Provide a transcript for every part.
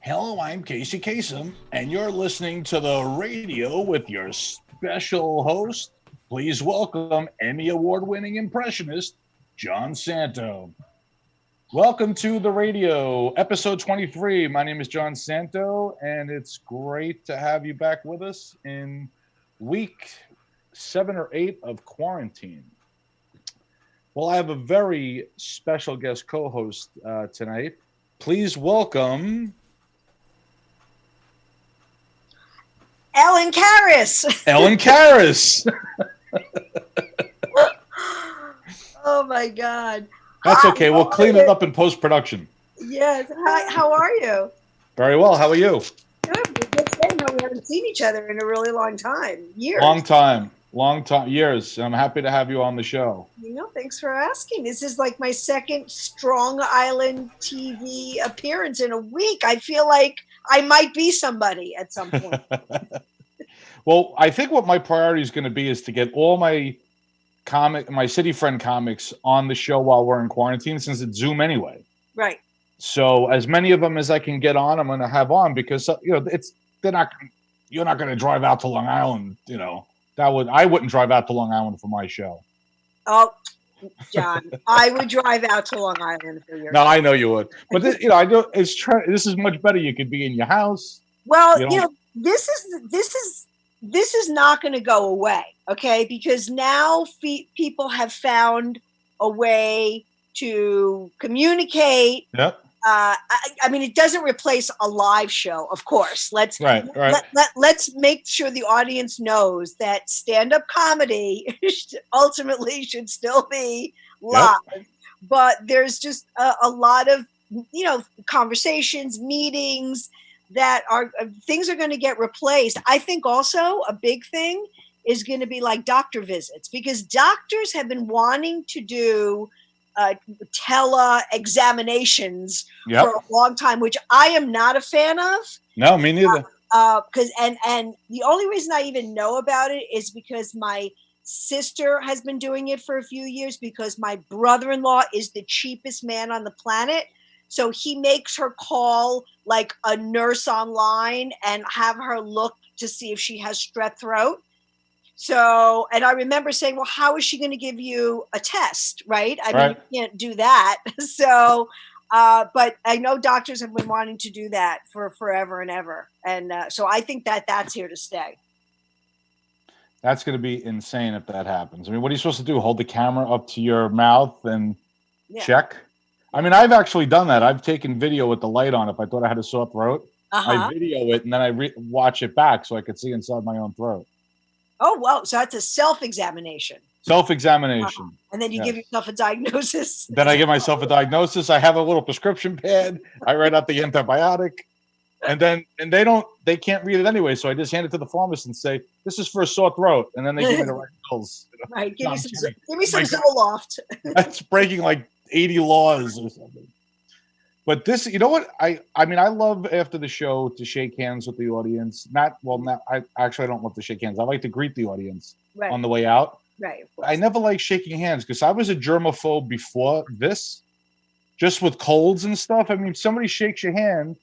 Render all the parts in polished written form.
Hello, I'm Casey Kasem, and you're listening to the radio with your special host. Please welcome Emmy Award winning impressionist, John Santo. Welcome to the radio, episode 23. My name is John Santo, and it's great to have you back with us in week 7 or 8 of quarantine. Well, I have a very special guest co host tonight. Please welcome Ellen Karis. Ellen Karis. Oh my God. That's Hi, okay. how We'll are clean you? it up in post production. Yes. Hi, how are you? Very well. How are you? Good. We just said how we haven't seen each other in a really long time. Years. Long time, years. I'm happy to have you on the show. Thanks for asking. This is like my second Strong Island TV appearance in a week. I feel like I might be somebody at some point. Well, I think what my priority is going to be is to get all my City Friend comics on the show while we're in quarantine, since it's Zoom anyway. Right. So as many of them as I can get on, I'm going to have on, because you're not going to drive out to Long Island. I wouldn't drive out to Long Island for my show. Oh, John, I would drive out to Long Island for your. No, I know you would, but this is much better. You could be in your house. Well, this is not going to go away, okay? Because now people have found a way to communicate. Yep. I mean, it doesn't replace a live show, of course. Let's make sure the audience knows that stand-up comedy ultimately should still be live. Yep. But there's just a lot of conversations, meetings that things are going to get replaced. I think also a big thing is going to be like doctor visits, because doctors have been wanting to do tele-examinations for a long time, which I am not a fan of. No, me neither. Because and the only reason I even know about it is because my sister has been doing it for a few years, because my brother-in-law is the cheapest man on the planet. So he makes her call like a nurse online and have her look to see if she has strep throat. So, and I remember saying, well, how is she going to give you a test, right? I mean, you can't do that. So, but I know doctors have been wanting to do that for forever and ever. And so I think that's here to stay. That's going to be insane if that happens. I mean, what are you supposed to do? Hold the camera up to your mouth and check? I mean, I've actually done that. I've taken video with the light on. If I thought I had a sore throat, I video it and then I watch it back so I could see inside my own throat. Oh, wow. So that's a self-examination. Self-examination. And then you give yourself a diagnosis. Then I give myself a diagnosis. I have a little prescription pad. I write out the antibiotic. And they can't read it anyway. So I just hand it to the pharmacist and say, this is for a sore throat. And then they give me the right pills. Right. Give me some Zoloft. That's breaking like 80 laws or something. But this, you know what? I mean, I love after the show to shake hands with the audience. I don't love to shake hands. I like to greet the audience on the way out. Right. I never like shaking hands because I was a germaphobe before this, just with colds and stuff. I mean, somebody shakes your hand.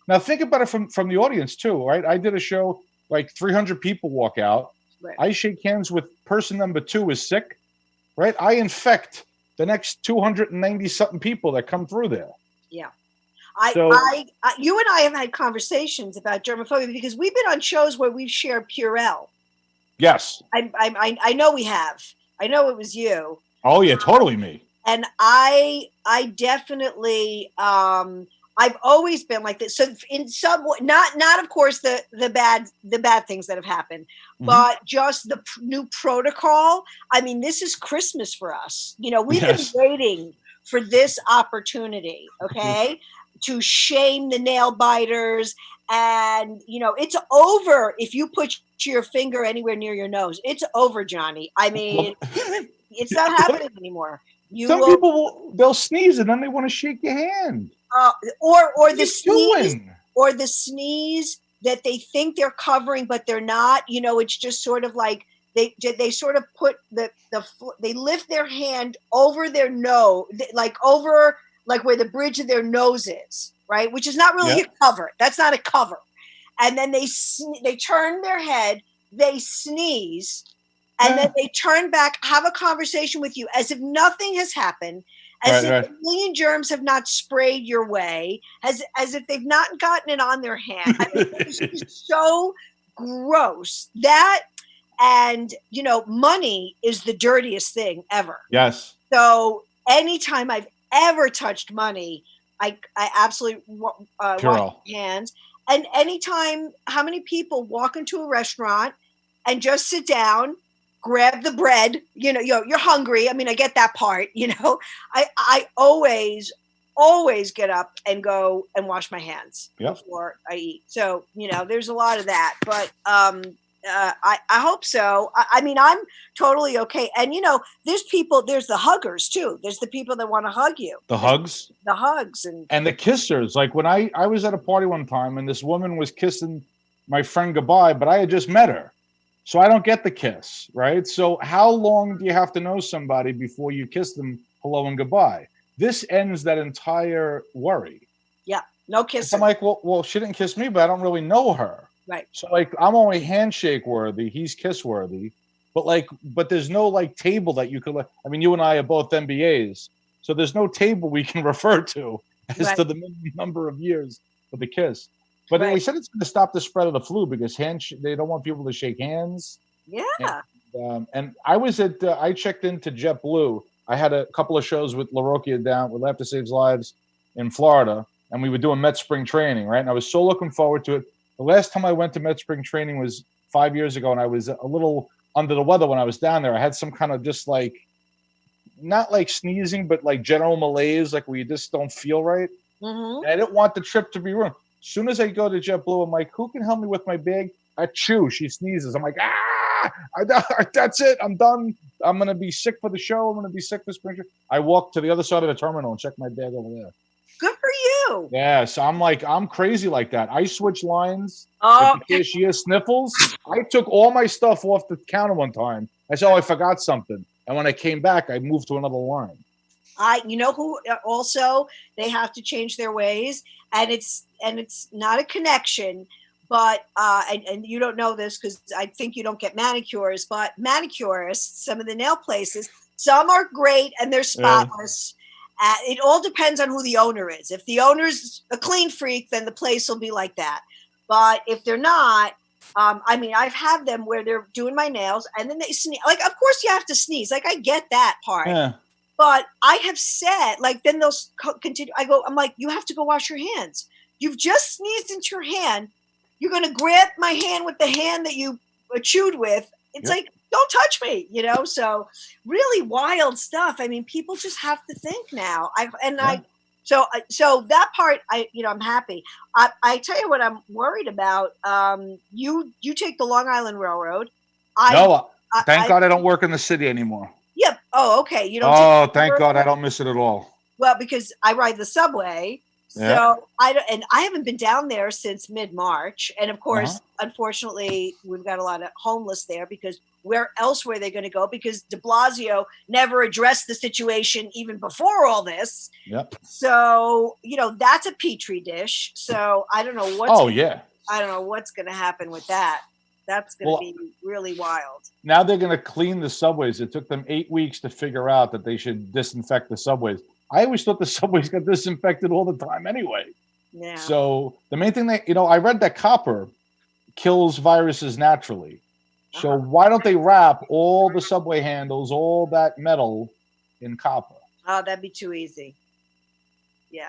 Now think about it from the audience too, right? I did a show, like 300 people walk out. Right. I shake hands with person number 2 is sick, right? I infect the next 290 something people that come through there. Yeah. You and I have had conversations about germophobia because we've been on shows where we've shared Purell. Yes. I know we have. I know it was you. Oh yeah, totally me. And I definitely I've always been like this. So in some way, not of course the bad things that have happened, but just the new protocol. I mean, this is Christmas for us. We've been waiting for this opportunity, okay, to shame the nail biters. And, it's over if you put your finger anywhere near your nose. It's over, Johnny. I mean, it's not happening anymore. People they'll sneeze and then they want to shake your hand. Or the sneeze that they think they're covering, but they're not. It's just sort of like they sort of put they lift their hand over their nose, like over like where the bridge of their nose is. right? Which is not really Yeah. a cover. That's not a cover. And then they turn their head, they sneeze, and then they turn back, have a conversation with you as if nothing has happened, as if a million germs have not sprayed your way, as if they've not gotten it on their hand. I mean, it's just so gross. That, and money is the dirtiest thing ever. Yes. So anytime I've ever touched money, I absolutely wash my hands. And anytime, how many people walk into a restaurant and just sit down, grab the bread, you're hungry. I mean, I get that part, I always get up and go and wash my hands before I eat. So, there's a lot of that, but I hope so. I mean, I'm totally okay. And there's the huggers too. There's the people that want to hug you. The hugs and the kissers. Like when I was at a party one time and this woman was kissing my friend goodbye, but I had just met her. So I don't get the kiss, right? So how long do you have to know somebody before you kiss them hello and goodbye? This ends that entire worry. Yeah, no kissing. I'm like, well, she didn't kiss me, but I don't really know her. Right. So like I'm only handshake worthy, he's kiss worthy, but there's no table that you could I mean, you and I are both MBAs, so there's no table we can refer to as to the minimum number of years for the kiss. But they said it's going to stop the spread of the flu because they don't want people to shake hands. Yeah. And I was I checked into JetBlue. I had a couple of shows with LaRocchia down with Laughter Saves Lives in Florida, and we were doing Met Spring Training, right? And I was so looking forward to it. The last time I went to Met Spring Training was 5 years ago, and I was a little under the weather when I was down there. I had some kind of just not like sneezing, but like general malaise, like where you just don't feel right. Mm-hmm. And I didn't want the trip to be ruined. As soon as I go to JetBlue, I'm like, who can help me with my bag? Achoo, she sneezes. I'm like, that's it. I'm done. I'm going to be sick for the show. I'm going to be sick for spring. I walked to the other side of the terminal and checked my bag over there. Good for you. Yeah, so I'm crazy like that. I switch lines. Oh, if the cashier sniffles, I took all my stuff off the counter one time. I said, I forgot something. And when I came back, I moved to another line. Who also, they have to change their ways, and it's not a connection, but and you don't know this because I think you don't get manicures, but manicurists, some of the nail places, some are great and they're spotless. It all depends on who the owner is. If the owner's a clean freak, then the place will be like that. But if they're not, I mean, I've had them where they're doing my nails and then they sneeze. Like, of course you have to sneeze. Like, I get that part. Yeah. But I have said, then they'll continue. I'm like, you have to go wash your hands. You've just sneezed into your hand. You're going to grab my hand with the hand that you chewed with. It's like, don't touch me, So really wild stuff. I mean, people just have to think now. So that part, I'm happy. I tell you what I'm worried about. You take the Long Island Railroad. Thank God I don't work in the city anymore. Yep. Oh, okay. You don't. Oh, thank God I don't miss it at all. Well, because I ride the subway, so I haven't been down there since mid-March, and of course, unfortunately, we've got a lot of homeless there because where else were they going to go? Because De Blasio never addressed the situation even before all this. Yep. So that's a petri dish. So I don't know what's. I don't know what's going to happen with that. That's going to be really wild. Now they're going to clean the subways. It took them 8 weeks to figure out that they should disinfect the subways. I always thought the subways got disinfected all the time anyway. Yeah. So the main thing I read that copper kills viruses naturally. So why don't they wrap all the subway handles, all that metal in copper? Oh, that'd be too easy. Yeah.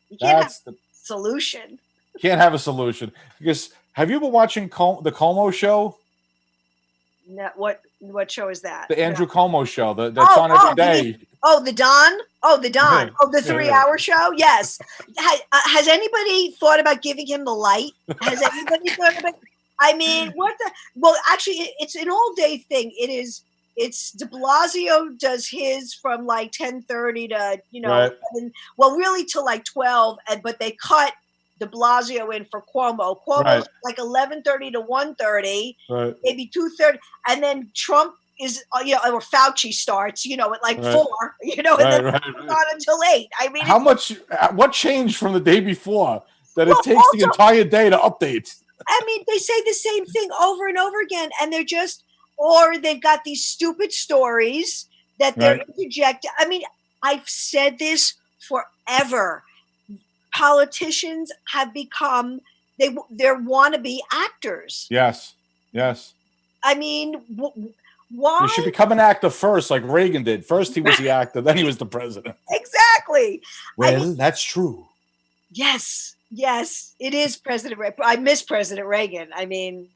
You can't have a solution. Can't have a solution. Because have you been watching the Como show? No, what show is that? The Andrew Como show. That's on every day. The Don? The Don. The 3-hour show? Yes. Has anybody thought about giving him the light? Has anybody thought about... I mean, actually, it's an all-day thing. It's De Blasio does his from 10:30 to, 11, really till 12, but they cut De Blasio in for Cuomo's 11:30 to 1:30, maybe 2:30, and then Trump or Fauci starts, at like Right. 4, and then Right. on until 8. I mean, What changed from the day before that Well, it takes the also- entire day to update? I mean, they say the same thing over and over again, and or they've got these stupid stories that they're Right. interjecting. I mean, I've said this forever. Politicians have become they're wannabe actors. Yes. I mean, why? You should become an actor first, like Reagan did. First he was the actor, then he was the president. Exactly. Well, that's true. Yes, it is President Reagan. I miss President Reagan. I mean,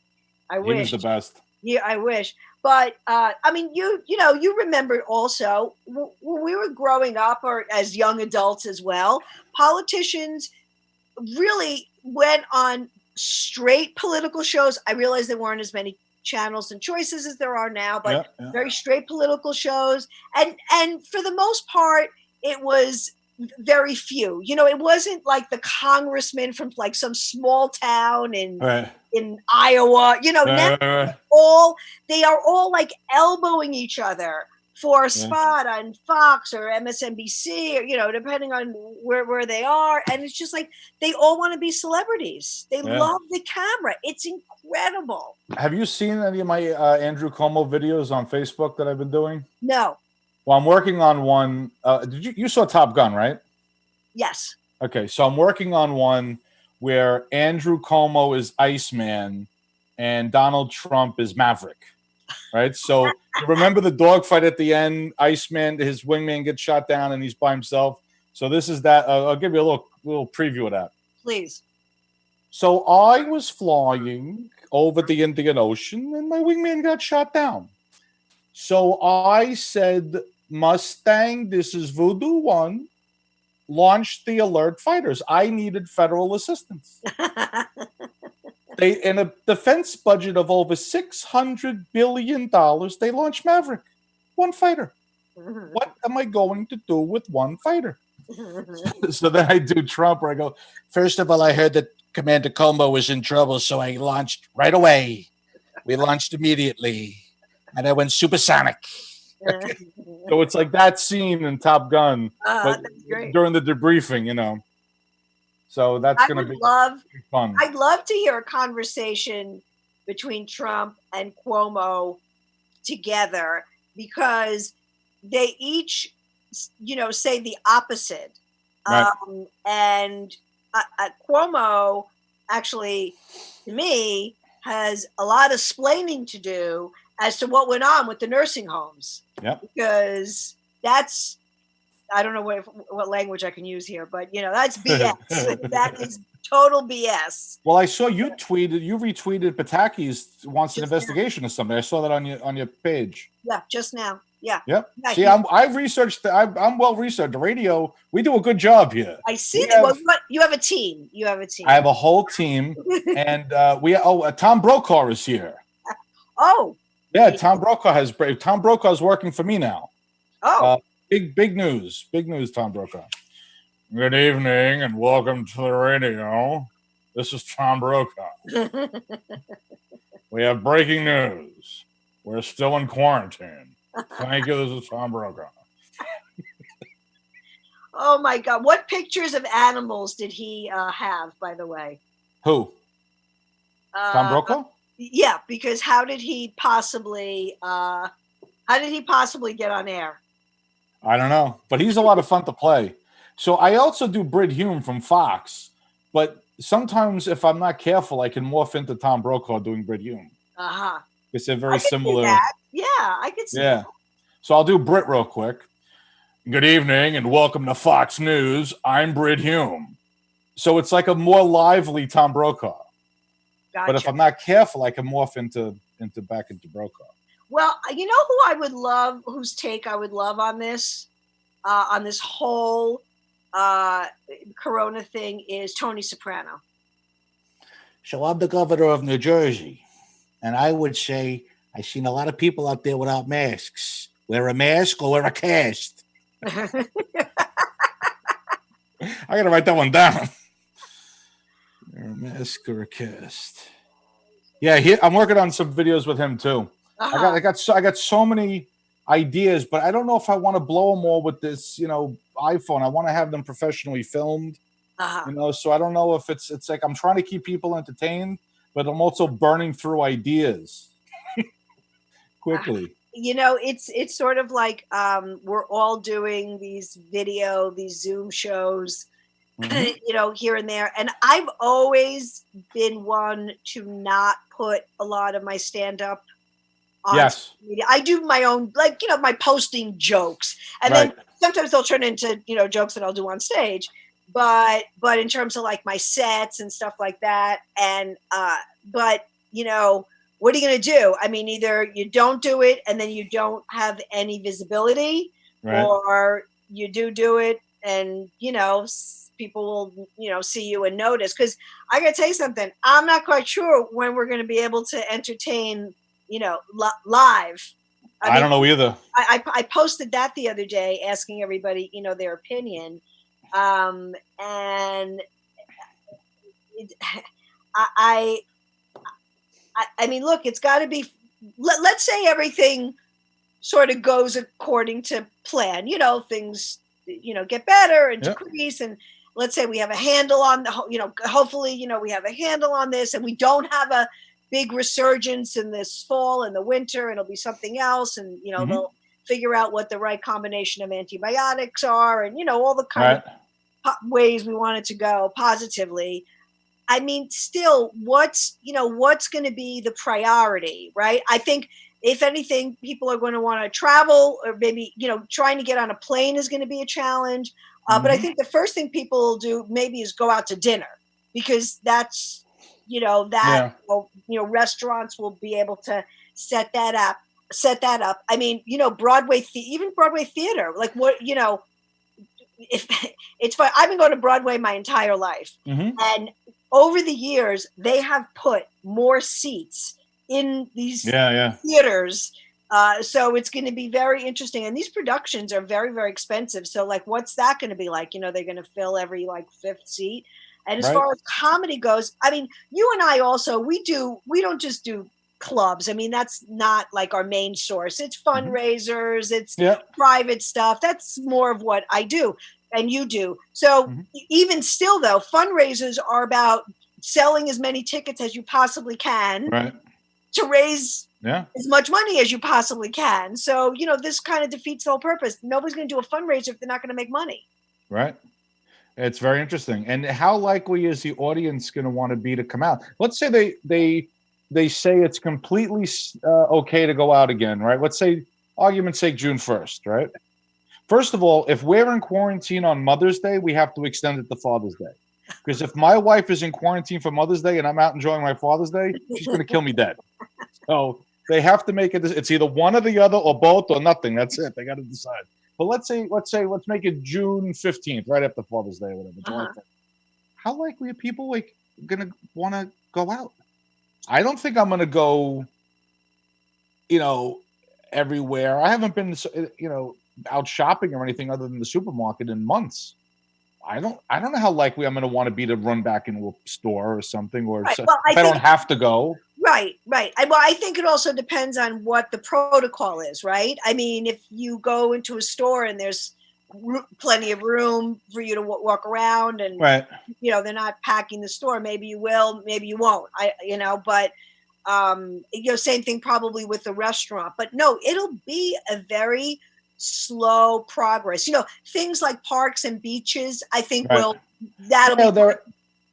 I wish. He was the best. Yeah, I wish. But I mean, you remember also when we were growing up, or as young adults as well, politicians really went on straight political shows. I realize there weren't as many channels and choices as there are now, but very straight political shows. And for the most part, it was very few. It wasn't like the congressman from like some small town in Iowa. Now they are all like elbowing each other for a spot on Fox or MSNBC, or depending on where they are. And it's just like they all want to be celebrities. They love the camera. It's incredible. Have you seen any of my Andrew Cuomo videos on Facebook that I've been doing? No. Well, I'm working on one. You saw Top Gun, right? Yes. Okay, so I'm working on one where Andrew Cuomo is Iceman and Donald Trump is Maverick, right? So you remember the dogfight at the end? Iceman, his wingman gets shot down and he's by himself. So this is that. I'll give you a little preview of that. Please. So I was flying over the Indian Ocean and my wingman got shot down. So I said, Mustang, this is Voodoo 1. Launched the alert fighters. I needed federal assistance. They, in a defense budget of over $600 billion, they launched Maverick. One fighter. What am I going to do with one fighter? So then I do Trump where I go, first of all, I heard that Commander Cuomo was in trouble, so I launched right away. We launched immediately. And I went supersonic. So it's like that scene in Top Gun, but during the debriefing, So that's going to be fun. I'd love to hear a conversation between Trump and Cuomo together, because they each, say the opposite. Right. And Cuomo, actually, to me, has a lot of splaining to do as to what went on with the nursing homes. Yeah. Because that's, I don't know what language I can use here, but that's BS. That is total BS. Well, I saw you retweeted Pataki's wants an investigation of something. I saw that on your page. Yeah, just now. Yeah. Yep. Yeah, see, I've researched. I'm well researched. The radio, we do a good job here. I see that. You have a team. I have a whole team, and Tom Brokaw is here. Oh. Yeah, Tom Brokaw is working for me now. Oh. Big news. Big news, Tom Brokaw. Good evening and welcome to the radio. This is Tom Brokaw. We have breaking news. We're still in quarantine. Thank you. This is Tom Brokaw. Oh my God. What pictures of animals did he have, by the way? Who? Tom Brokaw? Yeah, because how did he possibly get on air? I don't know, but he's a lot of fun to play. So I also do Brit Hume from Fox, but sometimes if I'm not careful, I can morph into Tom Brokaw doing Brit Hume. Uh-huh. It's a very similar. Yeah, I could see that. So I'll do Brit real quick. Good evening and welcome to Fox News. I'm Brit Hume. So it's like a more lively Tom Brokaw. Gotcha. But if I'm not careful, I can morph back into Brokaw. Well, you know who I would love, whose take I would love on this whole Corona thing is Tony Soprano. So I'm the governor of New Jersey, and I would say I've seen a lot of people out there without masks. Wear a mask or wear a cast. I got to write that one down. Wear a mask or a cast. Yeah, I'm working on some videos with him too. Uh-huh. I got so many ideas, but I don't know if I want to blow them all with this, iPhone. I want to have them professionally filmed, Uh-huh. so I don't know if it's like I'm trying to keep people entertained, but I'm also burning through ideas quickly. It's sort of like we're all doing these Zoom shows, Mhm. here and there. And I've always been one to not put a lot of my stand up on social Yes. media. I do my own, like, my posting jokes. And then Right. sometimes they'll turn into, jokes that I'll do on stage. But in terms of like my sets and stuff like that, and but what are you going to do? I mean, either you don't do it and then you don't have any visibility, Right. or you do it and people will see you and notice. Because I gotta tell you something, I'm not quite sure when we're going to be able to entertain live. I I mean, don't know either. I posted that the other day, asking everybody their opinion, and it, I, I mean, look, it's got to be. Let's say everything sort of goes according to plan. Things get better and Yep. decrease, and let's say we have a handle on the hopefully we have a handle on this, and we don't have a big resurgence in this fall and the winter. It'll be something else, and Mhm. they'll figure out what the right combination of antibiotics are, and all the kind Right. of ways we want it to go positively. I mean, still, what's going to be the priority, right? I think if anything, people are going to want to travel, or maybe trying to get on a plane is going to be a challenge. But I Mhm. think the first thing people will do maybe is go out to dinner, because that's Yeah. restaurants will be able to set that up. I mean, even Broadway theater, like what if it's fun. I've been going to Broadway my entire life, Mhm. and over the years they have put more seats in these Yeah. Yeah. theaters. So it's going to be very interesting, and these productions are very, very expensive. So, like, what's that going to be like? They're going to fill every like fifth seat. And as Right. far as comedy goes, I mean, you and I also we don't just do clubs. I mean, that's not like our main source. It's Mhm. fundraisers, it's Yeah. private stuff. That's more of what I do and you do. So Mhm. even still, though, fundraisers are about selling as many tickets as you possibly can Right. to raise Yeah. as much money as you possibly can. So, this kind of defeats the whole purpose. Nobody's going to do a fundraiser if they're not going to make money. Right. It's very interesting. And how likely is the audience going to want to be to come out? Let's say they say it's completely okay to go out again, right? Let's say, argument's sake, June 1st, right? First of all, if we're in quarantine on Mother's Day, we have to extend it to Father's Day. Because if my wife is in quarantine for Mother's Day and I'm out enjoying my Father's Day, she's going to kill me dead. So they have to make it. It's either one or the other, or both, or nothing. That's it. They got to decide. But let's make it June 15th, right after Father's Day, or whatever. July 10th. How likely are people gonna want to go out? I don't think I'm gonna go, everywhere. I haven't been, out shopping or anything other than the supermarket in months. I don't know how likely I'm going to want to be to run back into a store or something, or Right. so, Well, if I don't have to go. Right. Well, I think it also depends on what the protocol is, right? I mean, if you go into a store and there's plenty of room for you to walk around, and Right. they're not packing the store, maybe you will, maybe you won't. But same thing probably with the restaurant. But no, it'll be a very slow progress. Things like parks and beaches, I think Right. that'll Yeah, be.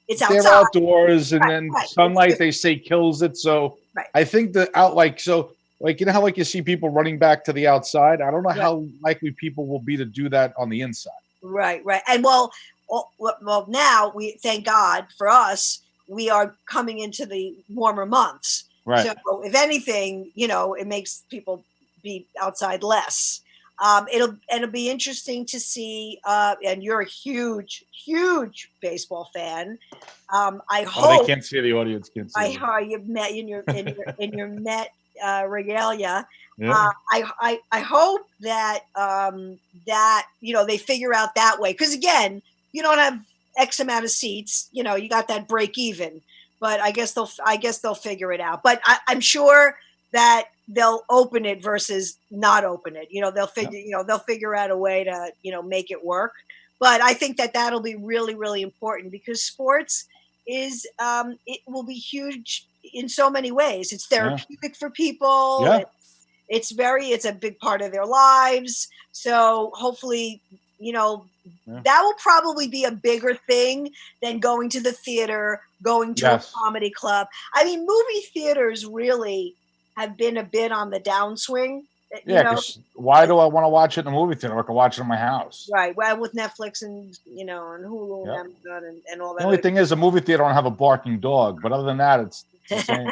It's they're outside. outdoors, and Right, then right. sunlight they say kills it. So Right. I think that how you see people running back to the outside. I don't know Right. how likely people will be to do that on the inside. Right. And well, now we thank God for us, we are coming into the warmer months. Right. So if anything, it makes people be outside less. It'll be interesting to see. And you're a huge baseball fan. I hope. Oh, they can't see, the audience can't see. You've met in your Met regalia. Yeah. I hope that they figure out that way, because again, you don't have X amount of seats. You got that break even, but I guess they'll figure it out. But I'm sure that they'll open it versus not open it. They'll figure out a way to, make it work. But I think that that'll be really, really important because sports it will be huge in so many ways. It's therapeutic for people. Yeah. It's a big part of their lives. So hopefully, that will probably be a bigger thing than going to the theater, going to a comedy club. I mean, movie theaters really have been a bit on the downswing. Yeah, because why do I want to watch it in a movie theater? I can watch it in my house. Right. Well, with Netflix and and Hulu and Amazon and all that. The only thing is, a movie theater don't have a barking dog, but other than that, it's the same.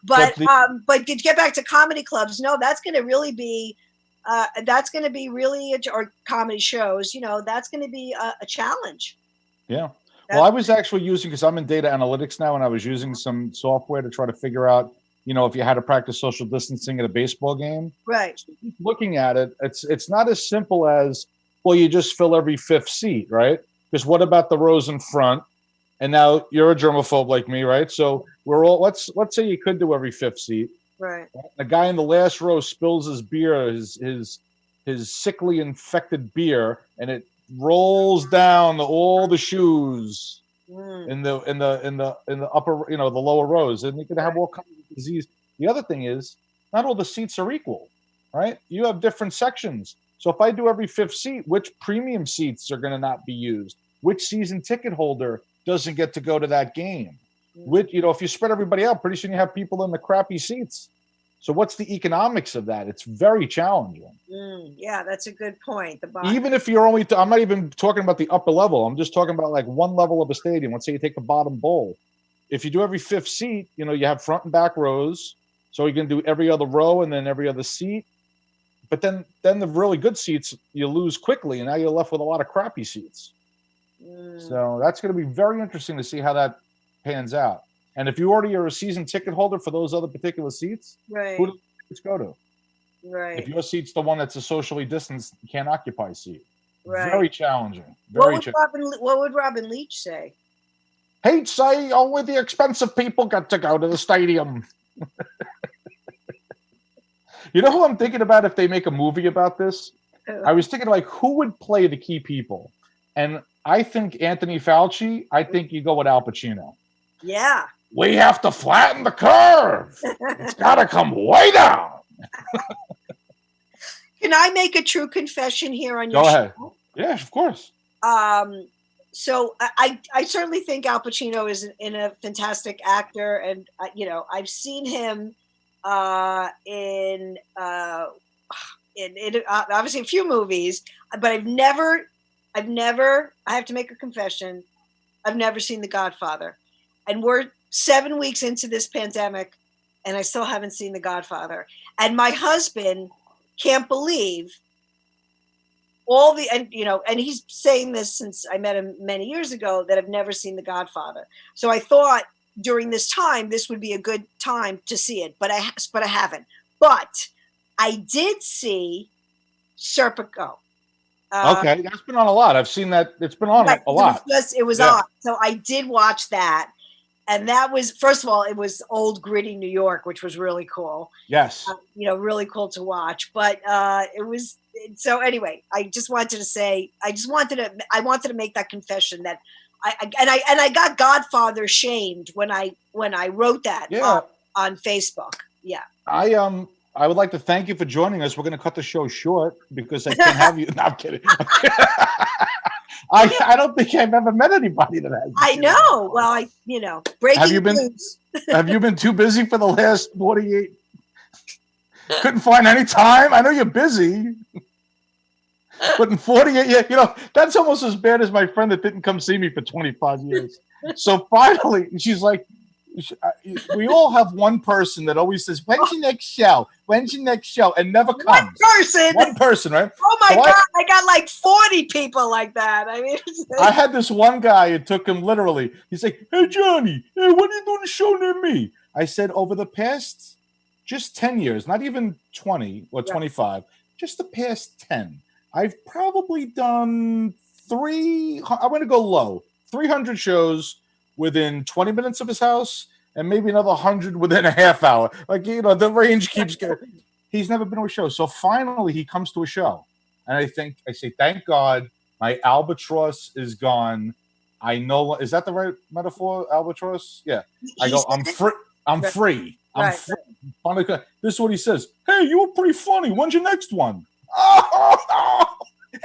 but to get back to comedy clubs, no, that's going to really be or comedy shows. That's going to be a challenge. Yeah. Well, I was actually using, because I'm in data analytics now, and I was using some software to try to figure out, if you had to practice social distancing at a baseball game. Right. So looking at it, it's not as simple as, well, you just fill every fifth seat, right? Because what about the rows in front? And now you're a germaphobe like me, right? So we're all, let's say you could do every fifth seat. Right. The guy in the last row spills his beer, his sickly infected beer, and it rolls down all the shoes in the upper, the lower rows, and you can have all kinds of disease. The other thing is, not all the seats are equal, right? You have different sections. So if I do every fifth seat, which premium seats are going to not be used? Which season ticket holder doesn't get to go to that game? Which, if you spread everybody out, pretty soon you have people in the crappy seats. So what's the economics of that? It's very challenging. Yeah, that's a good point. Even if you're only, I'm not even talking about the upper level. I'm just talking about like one level of a stadium. Let's say you take the bottom bowl. If you do every fifth seat, you have front and back rows. So you can do every other row and then every other seat. But then the really good seats, you lose quickly. And now you're left with a lot of crappy seats. So that's going to be very interesting to see how that pans out. And if you already are a season ticket holder for those other particular seats, right, who do the tickets go to? Right. If your seat's the one that's a socially distanced, can't occupy seat. Right. Very challenging. What would Robin Leach say? He'd say only the expensive people get to go to the stadium. You know who I'm thinking about if they make a movie about this? I was thinking like who would play the key people? And I think Anthony Fauci, I think you go with Al Pacino. Yeah. We have to flatten the curve. It's got to come way down. Can I make a true confession here on your show? Go ahead. Yeah, of course. So I certainly think Al Pacino is a fantastic actor, and I've seen him in obviously a few movies, but I've never. I have to make a confession. I've never seen The Godfather, and we're 7 weeks into this pandemic, and I still haven't seen The Godfather. And my husband can't believe and he's saying this since I met him many years ago, that I've never seen The Godfather. So I thought during this time, this would be a good time to see it, but I haven't. But I did see Serpico. Okay, that's been on a lot. I've seen that. It's been on a lot. It was on. So I did watch that. And that was, first of all, it was old gritty New York, which was really cool. Yes. Really cool to watch. But it was, so anyway, I wanted to make that confession that I got Godfather shamed when I wrote that on Facebook. Yeah. I would like to thank you for joining us. We're going to cut the show short because I can't have you. No, I'm kidding. I don't think I've ever met anybody that has. I know. Well, breaking news. Have you been too busy for the last 48? Couldn't find any time? I know you're busy. But in 48, that's almost as bad as my friend that didn't come see me for 25 years. So finally, she's like, we all have one person that always says, when's your next show? When's your next show? And never comes. One person, right? Oh my God. I got like 40 people like that. I mean, I had this one guy, it took him literally. He's like, hey, Johnny, hey, when are you doing a show near me? I said, over the past just 10 years, not even 20 or 25, just the past 10, I've probably done I'm going to go low, 300 shows within 20 minutes of his house and maybe another 100 within a half hour. Like, the range keeps getting. He's never been to a show. So finally he comes to a show. And I say, thank God my albatross is gone. I know. Is that the right metaphor, albatross? Yeah. I go, I'm free. I'm free. I'm free. This is what he says. Hey, you were pretty funny. When's your next one? Oh,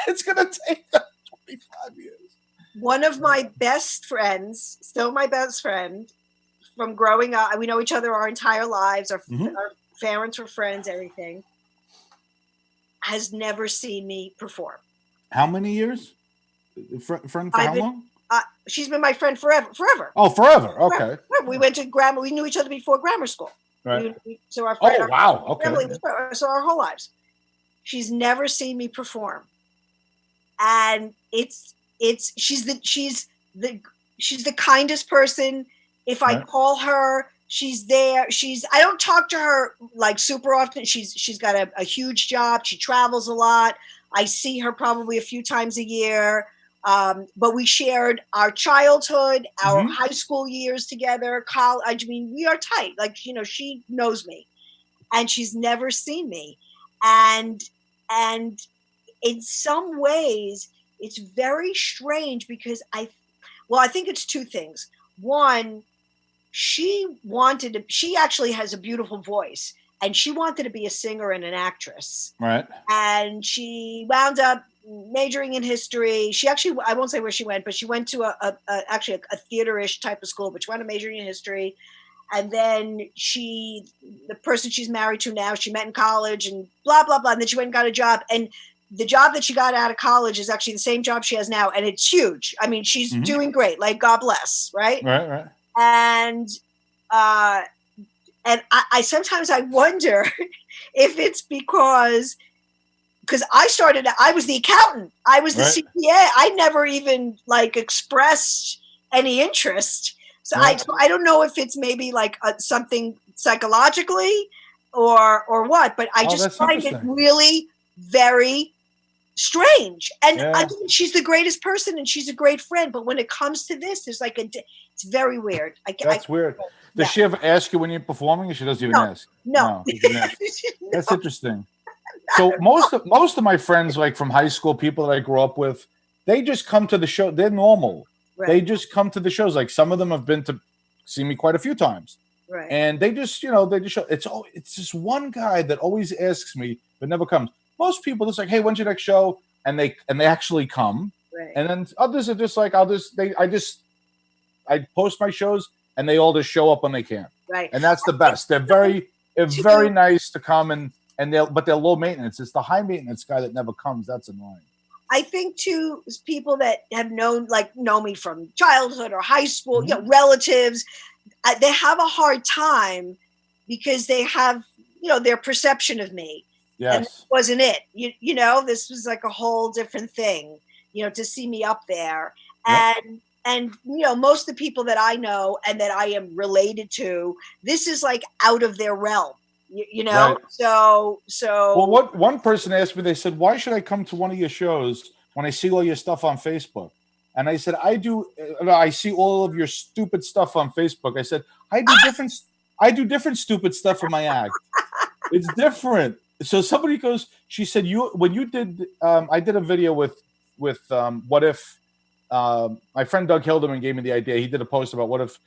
it's going to take them 25 years. One of my best friends, still my best friend from growing up, we know each other our entire lives, our parents were friends, everything, has never seen me perform. How many years? Friend for how long? She's been my friend forever. Oh, forever. Okay. Forever. We went to we knew each other before grammar school. Right. So our wow. Okay. Family, so our whole lives. She's never seen me perform. And she's the kindest person. If I call her, she's there. I don't talk to her like super often. She's got a huge job. She travels a lot. I see her probably a few times a year. But we shared our childhood, our high school years together, college. I mean, we are tight. Like, she knows me, and she's never seen me. And in some ways, it's very strange because I think it's two things. One, she actually has a beautiful voice, and she wanted to be a singer and an actress. Right. And she wound up majoring in history. She actually, I won't say where she went, but she went to actually a theater-ish type of school, but she wound up majoring in history. And then the person she's married to now, she met in college and blah, blah, blah. And then she went and got a job. And the job that she got out of college is actually the same job she has now. And it's huge. I mean, she's doing great. Like, God bless. Right. Right. And I sometimes I wonder if it's because I was the accountant. I was the CPA. I never even expressed any interest. So I don't know if it's maybe like something psychologically or what, but I just find it really very strange. And I mean, she's the greatest person and she's a great friend. But when it comes to this, there's it's very weird. That's weird. Does she ever ask you when you're performing, or she doesn't even ask? No. That's interesting. So most of my friends, like from high school, people that I grew up with, they just come to the show. They're normal. Right. They just come to the shows. Like some of them have been to see me quite a few times. Right. And they just show. It's this one guy that always asks me, but never comes. Most people just like, hey, when's your next show? And they actually come. Right. And then others are just like, I post my shows and they all just show up when they can. Right. And that's the best. They're very nice to come and they're low maintenance. It's the high maintenance guy that never comes. That's annoying. I think too, people that have know me from childhood or high school, relatives, they have a hard time because they have, their perception of me. Yes. And this wasn't it. This was like a whole different thing, to see me up there. Yep. And most of the people that I know and that I am related to, this is like out of their realm. Right. So. Well, one person asked me, they said, why should I come to one of your shows when I see all your stuff on Facebook? And I said, I see all of your stupid stuff on Facebook. I said, I do different stupid stuff for my act. It's different. So somebody goes, she said, when you did, I did a video with what if, my friend Doug Hildeman gave me the idea. He did a post about what if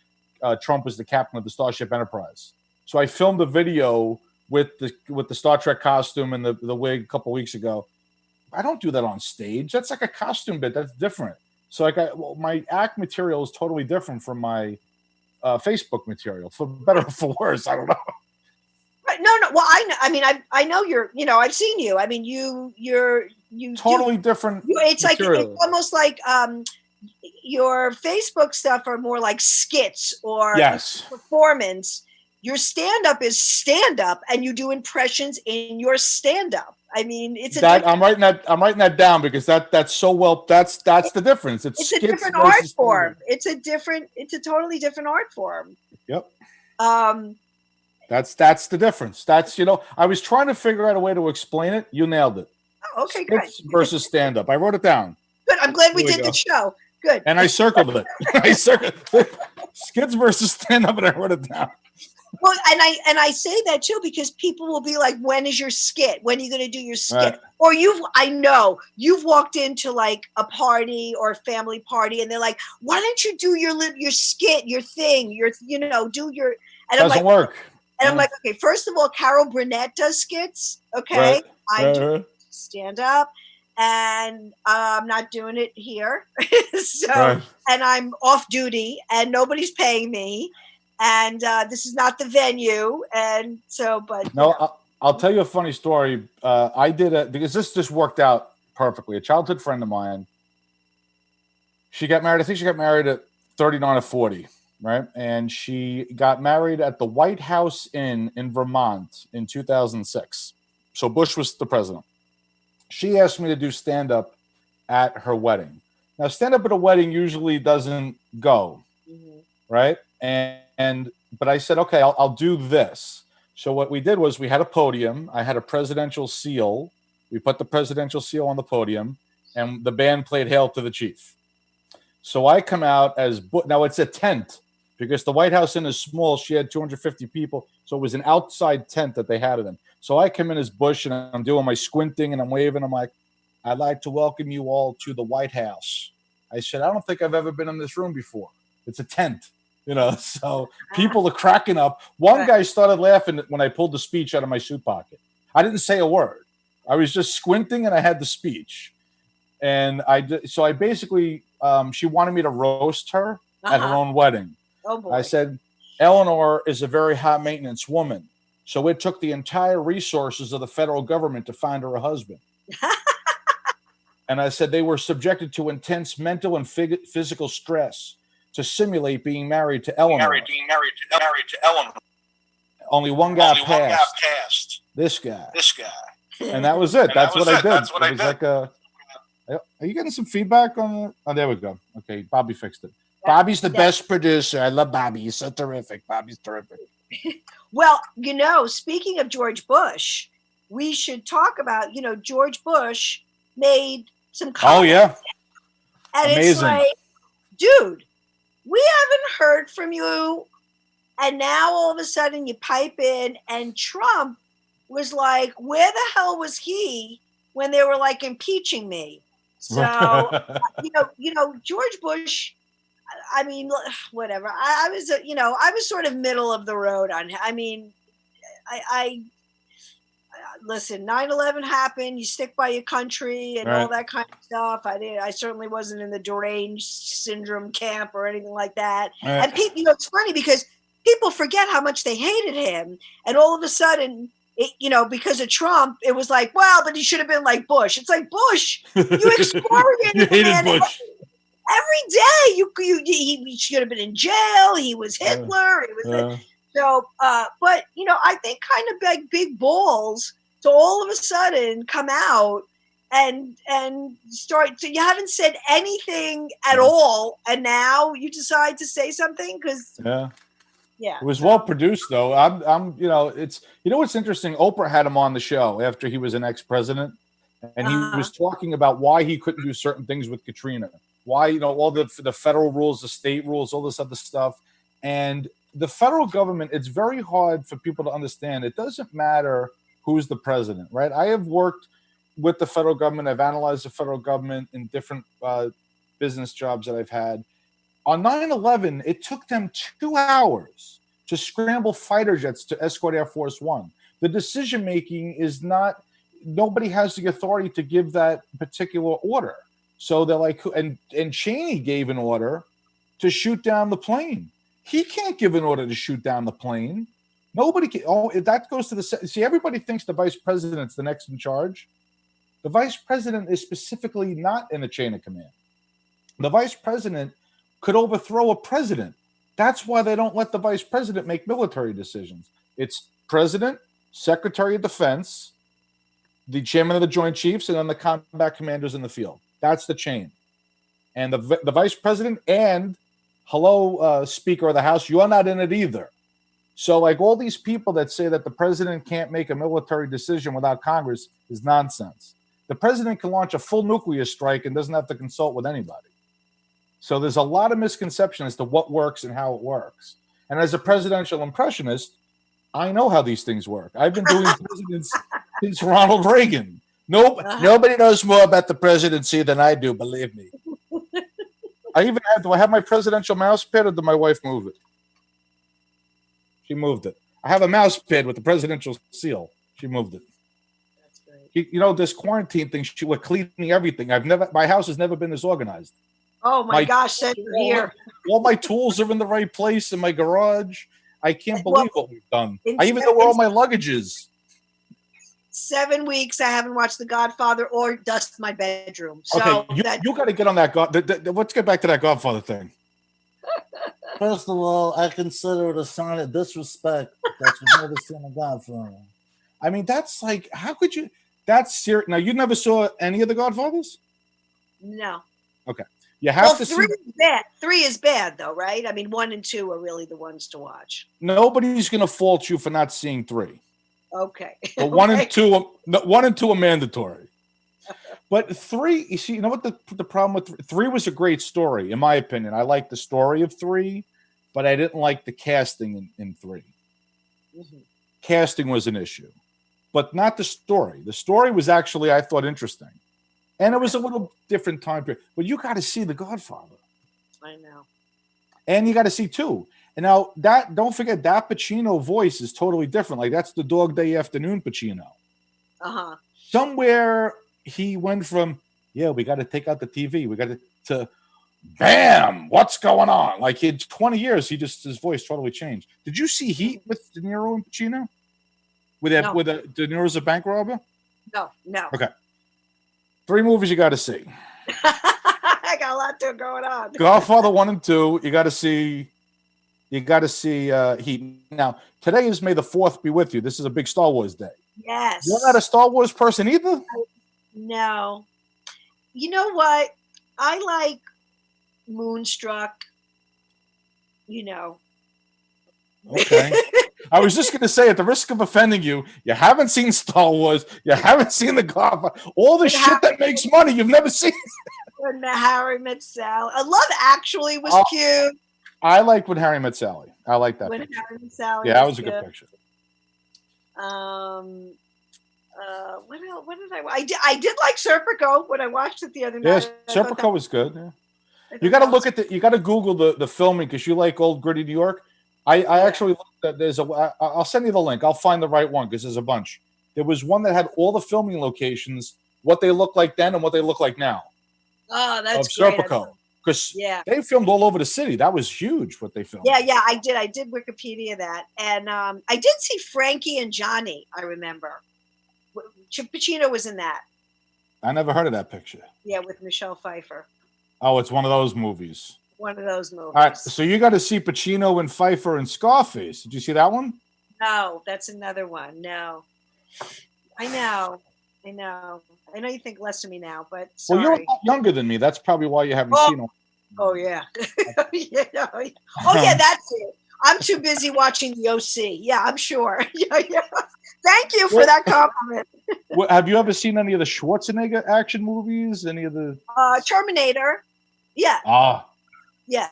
Trump was the captain of the Starship Enterprise. So I filmed a video with the Star Trek costume and the wig a couple weeks ago. I don't do that on stage. That's like a costume bit. That's different. So my act material is totally different from my Facebook material, for better or for worse. I don't know. Right. No. Well, I know you're. I've seen you. I mean, you're totally different. It's material. Like it's almost like your Facebook stuff are more like skits or performance. Your stand-up is stand-up, and you do impressions in your stand-up. I mean, I'm writing that down because that's so well. That's the difference. It's a different art form. It's a totally different art form. Yep. That's the difference. That's I was trying to figure out a way to explain it. You nailed it. Oh, okay, Skits versus stand-up. I wrote it down. Good. I'm glad we did the show. Good. And I circled it. skits versus stand-up, and I wrote it down. Well, and I say that too because people will be like, "When is your skit? When are you going to do your skit?" Right. Or I know you've walked into like a party or a family party, and they're like, "Why don't you do your skit, your thing, do your?" And Doesn't work. And I'm like, okay, first of all, Carol Burnett does skits. Okay, I do stand up, and I'm not doing it here. So, and I'm off duty, and nobody's paying me. And this is not the venue, and so, but no, I'll tell you a funny story. I did it because this just worked out perfectly. A childhood friend of mine, she got married. I think she got married at 39 or 40, right? And she got married at the White House Inn in Vermont in 2006. So Bush was the president. She asked me to do stand-up at her wedding. Now, stand-up at a wedding usually doesn't go, right? But I said, okay, I'll do this. So what we did was we had a podium. I had a presidential seal. We put the presidential seal on the podium, and the band played Hail to the Chief. So I come out as now it's a tent because the White House Inn is small. She had 250 people, so it was an outside tent that they had it in. So I come in as Bush, and I'm doing my squinting, and I'm waving. I'm like, "I'd like to welcome you all to the White House." I said, "I don't think I've ever been in this room before. It's a tent." So people are cracking up. One guy started laughing when I pulled the speech out of my suit pocket. I didn't say a word. I was just squinting, and I had the speech. And I basically, she wanted me to roast her at her own wedding. Oh boy. I said, Eleanor is a very high maintenance woman. So it took the entire resources of the federal government to find her a husband. And I said they were subjected to intense mental and physical stress to simulate being married to Eleanor. Only one guy passed. This guy. And that was it. That's what I did. It was like are you getting some feedback on it? Oh, there we go. Okay, Bobby fixed it. Bobby's the best producer. I love Bobby. He's so terrific. Bobby's terrific. Well, speaking of George Bush, we should talk about, George Bush made some comments. Oh, yeah. And amazing. It's like, dude, we haven't heard from you. And now all of a sudden you pipe in, and Trump was like, where the hell was he when they were like impeaching me? So, George Bush, I mean, whatever. I was sort of middle of the road on him. I mean, I listen, 9/11 happened, you stick by your country and all that kind of stuff. I certainly wasn't in the deranged syndrome camp or anything like that. And people, it's funny because people forget how much they hated him. And all of a sudden, because of Trump, it was like, well, but he should have been like Bush. It's like, Bush, you excoriated the man Bush. every day. He should have been in jail. He was Hitler. But I think kind of like big balls to all of a sudden come out and start. So you haven't said anything at all, and now you decide to say something because it was well produced though. I'm it's what's interesting. Oprah had him on the show after he was an ex-president, and he was talking about why he couldn't do certain things with Katrina. Why all the federal rules, the state rules, all this other stuff, and the federal government. It's very hard for people to understand. It doesn't matter who's the president, right? I have worked with the federal government. I've analyzed the federal government in different business jobs that I've had. On 9/11, it took them 2 hours to scramble fighter jets to escort Air Force One. The decision-making is not, nobody has the authority to give that particular order. So they're like, and Cheney gave an order to shoot down the plane. He can't give an order to shoot down the plane. Nobody can. Oh, that goes to see, everybody thinks the vice president's the next in charge. The vice president is specifically not in the chain of command. The vice president could overthrow a president. That's why they don't let the vice president make military decisions. It's president, secretary of defense, the chairman of the Joint Chiefs, and then the combat commanders in the field. That's the chain. And the vice president and Speaker of the House, you're not in it either. So like all these people that say that the president can't make a military decision without Congress is nonsense. The president can launch a full nuclear strike and doesn't have to consult with anybody. So there's a lot of misconception as to what works and how it works. And as a presidential impressionist, I know how these things work. I've been doing presidents since Ronald Reagan. Nobody knows more about the presidency than I do, believe me. Do I have my presidential mouse pad, or did my wife move it? She moved it. I have a mouse pad with the presidential seal. She moved it. That's great. This quarantine thing, we're cleaning everything. My house has never been this organized. Oh my gosh, send her here. All my tools are in the right place in my garage. I can't believe what we've done. I even know where all my luggage is. 7 weeks I haven't watched The Godfather or dust my bedroom. So okay, you got to get on that. Let's get back to that Godfather thing. First of all, I consider it a sign of disrespect that you've never seen a Godfather. I mean, that's like, how could you? That's serious. Now, you never saw any of the Godfathers? No. Okay. You have to three is bad. 3 is bad, though, right? I mean, 1 and 2 are really the ones to watch. Nobody's going to fault you for not seeing 3. Okay. But 1 and 2 are mandatory. But 3, you see, you know what the problem with 3 was a great story, in my opinion. I liked the story of 3, but I didn't like the casting in 3. Mm-hmm. Casting was an issue, but not the story. The story was actually, I thought, interesting. And it was a little different time period. But you got to see The Godfather. I know. And you got to see 2. And now don't forget that Pacino voice is totally different. Like that's the Dog Day Afternoon Pacino. Uh-huh. Somewhere he went from, we got to take out the TV. We got to bam, what's going on? Like in 20 years, his voice totally changed. Did you see Heat with De Niro and Pacino? With De Niro's a bank robber? No. Okay. 3 movies you got to see. I got a lot going on. Godfather 1 and 2. You got to see Heat. Now, today is May the 4th be with you. This is a big Star Wars day. Yes. You're not a Star Wars person either? No. You know what? I like Moonstruck. Okay. I was just going to say, at the risk of offending you, you haven't seen Star Wars. You haven't seen The Godfather. All the shit that makes money you've never seen. When Harry Met Sally. Love Actually was cute. I like When Harry Met Sally. I like that. When picture. Harry Met Sally. Yeah, that was a good picture. What else? What did I did like Serpico when I watched it the other night. Yes, Serpico was good. Yeah. You got to look at you got to Google the filming because you like old gritty New York. I actually looked at I'll send you the link. I'll find the right one because there's a bunch. There was one that had all the filming locations, what they look like then and what they look like now. Oh, that's of great. Serpico. Because they filmed all over the city. That was huge what they filmed. Yeah, I did Wikipedia that. And I did see Frankie and Johnny, I remember. Pacino was in that. I never heard of that picture. Yeah, with Michelle Pfeiffer. Oh, it's one of those movies. One of those movies. All right, so you got to see Pacino and Pfeiffer and Scarface. Did you see that one? No, that's another one. No. I know you think less of me now, but sorry. Well, you're a lot younger than me. That's probably why you haven't seen them. Oh, yeah. Oh, yeah, that's it. I'm too busy watching the OC. Yeah, I'm sure. Yeah. Thank you for that compliment. Have you ever seen any of the Schwarzenegger action movies? Any of the Terminator? Yeah. Yeah.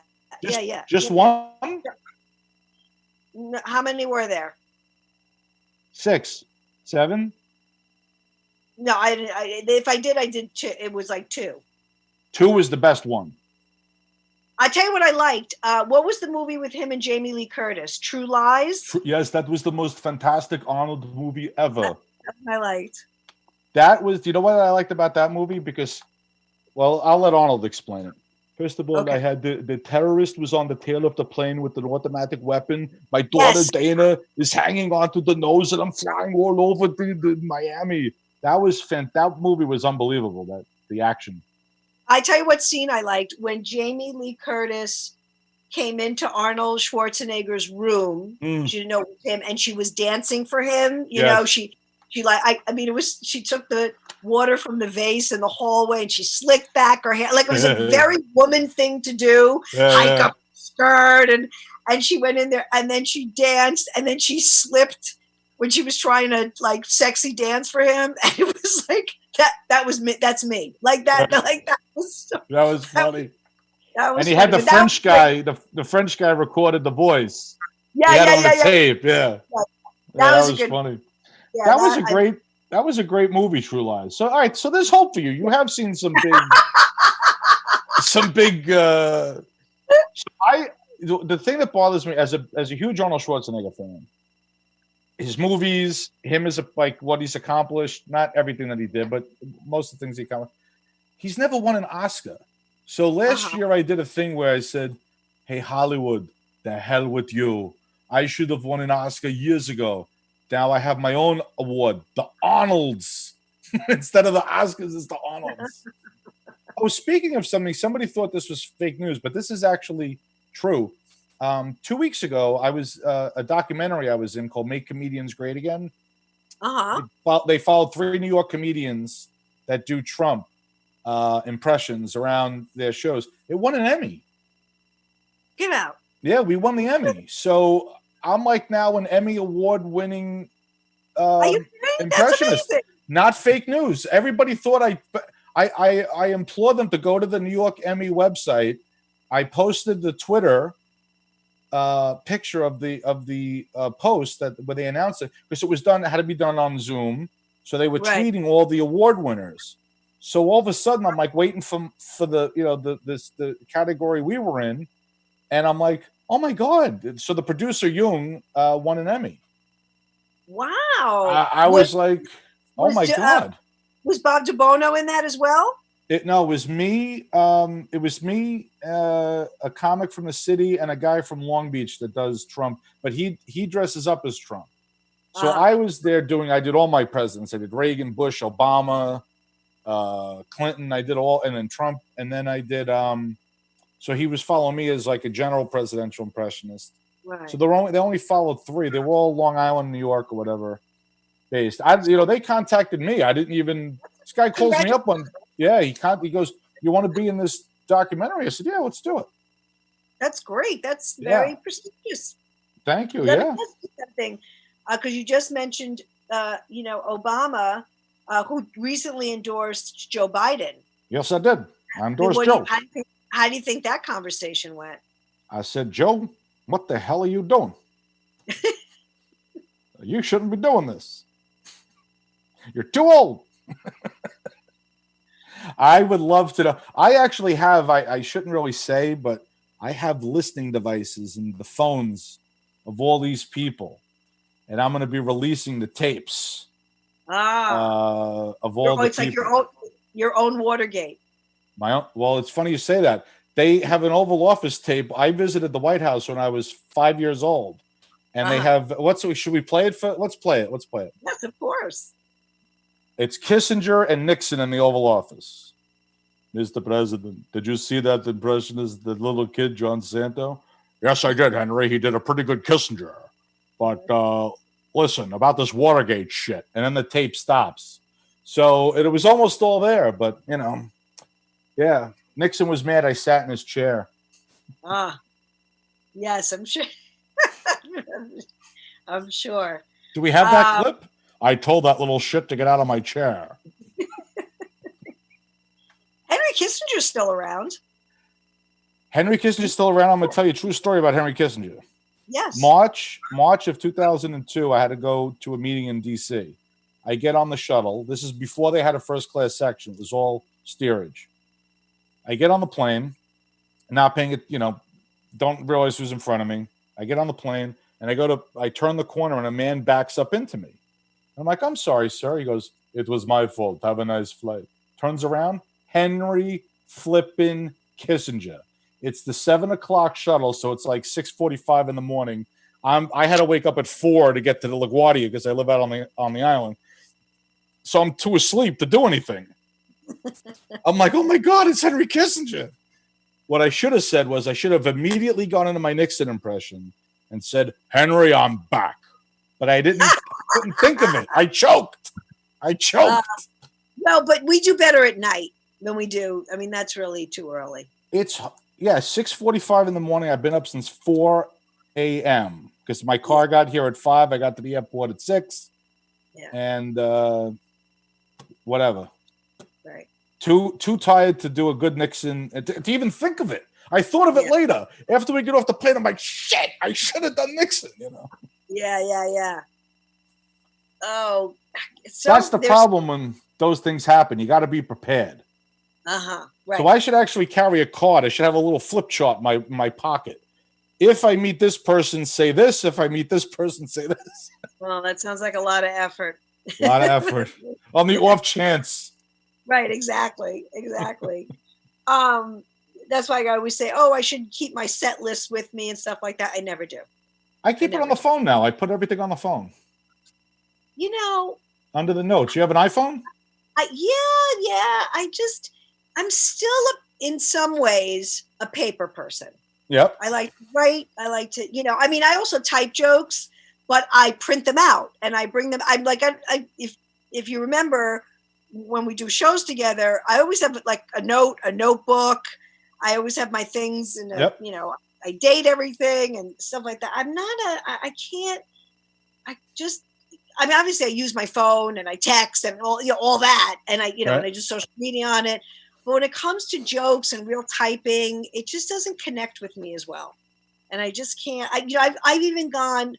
Just one? How many were there? 6, 7. No, I didn't. If I did 2. It was like 2. 2 was the best one. I tell you what I liked. What was the movie with him and Jamie Lee Curtis? True Lies? Yes, that was the most fantastic Arnold movie ever. That's what I liked. That was, do you know what I liked about that movie? Because, well, I'll let Arnold explain it. First of all, okay. I had the terrorist was on the tail of the plane with an automatic weapon. My daughter Dana is hanging onto the nose, and I'm flying all over the Miami. That movie was unbelievable. The action. I tell you what scene I liked when Jamie Lee Curtis came into Arnold Schwarzenegger's room. With him, and she was dancing for him. You know, she she took the water from the vase in the hallway and she slicked back her hair. Like it was a very woman thing to do. Hike up the skirt and she went in there and then she danced and then she slipped when she was trying to like sexy dance for him. And it was like that was me. That's me. Like that. Like that was so, that was funny. That was And he had funny, the but that French was guy. The French guy recorded the voice. yeah, He had it on the yeah. tape. Yeah, That was that a was good. funny. Yeah, That was a great. That was a great movie, True Lies. So, all right. So there's hope for you. You have seen some big, some big. So the thing that bothers me as a huge Arnold Schwarzenegger fan, his movies, him as like what he's accomplished, not everything that he did, but most of the things he accomplished. He's never won an Oscar. So last year I did a thing where I said, "Hey Hollywood, the hell with you. I should have won an Oscar years ago. Now I have my own award, the Arnolds." Instead of the Oscars, it's the Arnolds. Oh, speaking of something, somebody thought this was fake news, but this is actually true. 2 weeks ago, I was a documentary I was in called "Make Comedians Great Again." They followed 3 New York comedians that do Trump impressions around their shows. It won an Emmy. Get out. Yeah, we won the Emmy. So I'm like now an Emmy award-winning Are you kidding? impressionist. That's amazing. Not fake news. Everybody thought I implore them to go to the New York Emmy website. I posted the Twitter picture of the post where they announced it, because it had to be done on Zoom. So they were tweeting all the award winners. So all of a sudden, I'm like waiting for the the category we were in, and I'm like, oh my god! So the producer Jung won an Emmy. Wow! I was like, oh my god! Was Bob DeBono in that as well? It was me. It was me, a comic from the city, and a guy from Long Beach that does Trump. But he dresses up as Trump. So I was there I did all my presidents. I did Reagan, Bush, Obama, Clinton. I did all, and then Trump, and then I did. So he was following me as like a general presidential impressionist. Right. So they only followed 3. They were all Long Island, New York, or whatever based. They contacted me. I didn't even. This guy calls me up on. Yeah, he goes, "You want to be in this documentary?" I said, "Yeah, let's do it." That's great. That's very prestigious. Thank you. Let yeah. me ask you something, because you just mentioned, Obama, who recently endorsed Joe Biden. Yes, I did. I endorsed Joe. How do you think that conversation went? I said, "Joe, what the hell are you doing? You shouldn't be doing this. You're too old." I would love to know. I actually have, I shouldn't really say, but I have listening devices in the phones of all these people. And I'm going to be releasing the tapes of all the it's people. Like your own Watergate. Well, it's funny you say that. They have an Oval Office tape. I visited the White House when I was 5 years old. And they have, should we play it? Let's play it. Let's play it. Yes, of course. It's Kissinger and Nixon in the Oval Office. "Mr. President, did you see that impressionist, the little kid, John Santo?" "Yes, I did, Henry. He did a pretty good Kissinger. But listen, about this Watergate shit." And then the tape stops. So it was almost all there. But, yeah. Nixon was mad I sat in his chair. Yes, I'm sure. I'm sure. Do we have that clip? "I told that little shit to get out of my chair." Henry Kissinger's still around. Henry Kissinger's still around. I'm going to tell you a true story about Henry Kissinger. Yes. March of 2002, I had to go to a meeting in D.C. I get on the shuttle. This is before they had a first-class section. It was all steerage. I get on the plane, not paying it, don't realize who's in front of me. I get on the plane, and I turn the corner, and a man backs up into me. I'm like, "I'm sorry, sir." He goes, "It was my fault. Have a nice flight." Turns around, Henry flippin' Kissinger. It's the 7:00 shuttle, so it's like 6:45 in the morning. I had to wake up at 4 to get to the LaGuardia because I live out on the island. So I'm too asleep to do anything. I'm like, "Oh my God, it's Henry Kissinger." What I should have said was I should have immediately gone into my Nixon impression and said, "Henry, I'm back." But I couldn't think of it. I choked. No, but we do better at night than we do. I mean, that's really too early. It's 6:45 in the morning. I've been up since 4 a.m. because my car got here at 5. I got to the airport at 6. Yeah. And whatever. Right. Too tired to do a good Nixon, to even think of it. I thought of it Yeah. later. After we get off the plane, I'm like, shit, I should have done Nixon, Yeah. Oh, so That's the there's problem when those things happen. You got to be prepared. right. So I should actually carry a card. I should have a little flip chart in my pocket. If I meet this person, say this. If I meet this person, say this. Well, that sounds like a lot of effort. A lot of effort on the off chance. Right, exactly. That's why I always say, oh, I should keep my set list with me and stuff like that. I never do. I keep it on the phone now. I put everything on the phone. Under the notes. You have an iPhone? Yeah. I'm still in some ways a paper person. Yep. I like to write. I like to, I also type jokes, but I print them out and I bring them. I'm like, if you remember when we do shows together, I always have like a notebook. I always have my things and, I date everything and stuff like that. Obviously I use my phone and I text and all that. And and I do social media on it. But when it comes to jokes and real typing, it just doesn't connect with me as well. And I just can't, I've even gone,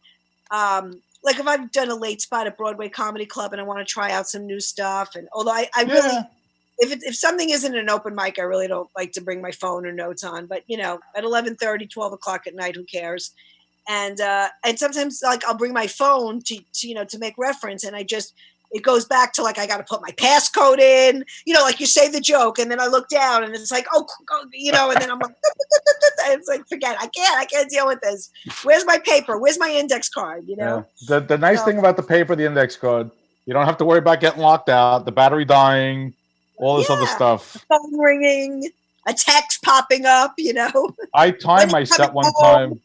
like if I've done a late spot at Broadway Comedy Club and I want to try out some new stuff. And although I really, if something isn't an open mic, I really don't like to bring my phone or notes on, but at 11:30, 12 o'clock at night, who cares? And sometimes like I'll bring my phone to make reference. And it goes back to like, I got to put my passcode in, like you say the joke and then I look down and it's like, and then I'm like, it's like, forget, I can't deal with this. Where's my paper? Where's my index card? The nice thing about the paper, the index card, you don't have to worry about getting locked out, the battery dying, all this other stuff. The phone ringing, a text popping up, I timed my set one time.